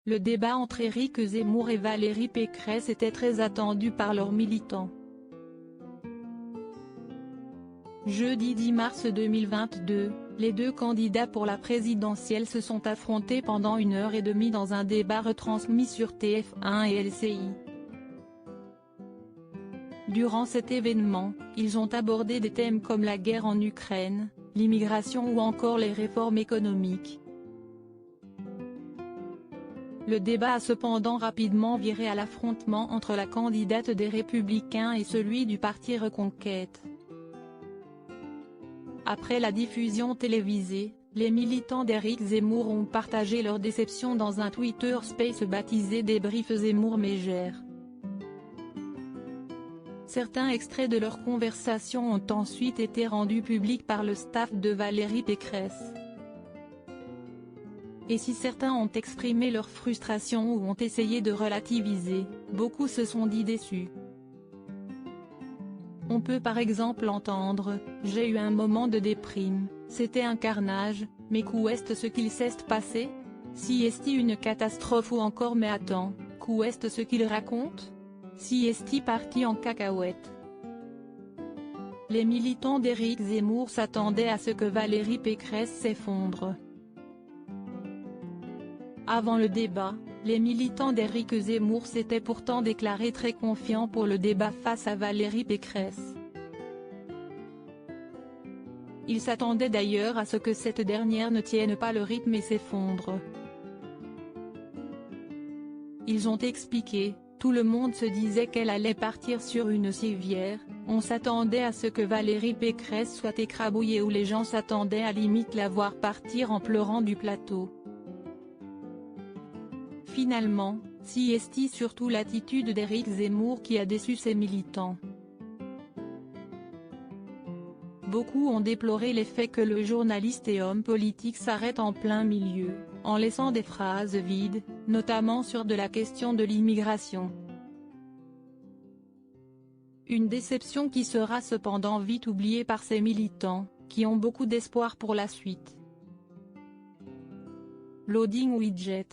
Le débat entre Éric Zemmour et Valérie Pécresse était très attendu par leurs militants. Jeudi 10 mars 2022, les deux candidats pour la présidentielle se sont affrontés pendant 1h30 dans un débat retransmis sur TF1 et LCI. Durant cet événement, ils ont abordé des thèmes comme la guerre en Ukraine, l'immigration ou encore les réformes économiques. Le débat a cependant rapidement viré à l'affrontement entre la candidate des Républicains et celui du parti Reconquête. Après la diffusion télévisée, les militants d'Éric Zemmour ont partagé leur déception dans un Twitter Space baptisé Débrief Zemmour-Mégère. Certains extraits de leur conversation ont ensuite été rendus publics par le staff de Valérie Pécresse. Et si certains ont exprimé leur frustration ou ont essayé de relativiser, beaucoup se sont dit déçus. On peut par exemple entendre « J'ai eu un moment de déprime, c'était un carnage, mais qu'où est ce qu'il s'est passé? Si est-il une catastrophe ou encore mais attends, qu'où est ce qu'il raconte? Si est-il parti en cacahuète ?» Les militants d'Éric Zemmour s'attendaient à ce que Valérie Pécresse s'effondre. Avant le débat, les militants d'Éric Zemmour s'étaient pourtant déclarés très confiants pour le débat face à Valérie Pécresse. Ils s'attendaient d'ailleurs à ce que cette dernière ne tienne pas le rythme et s'effondre. Ils ont expliqué, tout le monde se disait qu'elle allait partir sur une civière, on s'attendait à ce que Valérie Pécresse soit écrabouillée ou les gens s'attendaient à limite la voir partir en pleurant du plateau. Finalement, si est surtout l'attitude d'Éric Zemmour qui a déçu ses militants. Beaucoup ont déploré les faits que le journaliste et homme politique s'arrête en plein milieu, en laissant des phrases vides, notamment sur de la question de l'immigration. Une déception qui sera cependant vite oubliée par ses militants, qui ont beaucoup d'espoir pour la suite. Loading widget.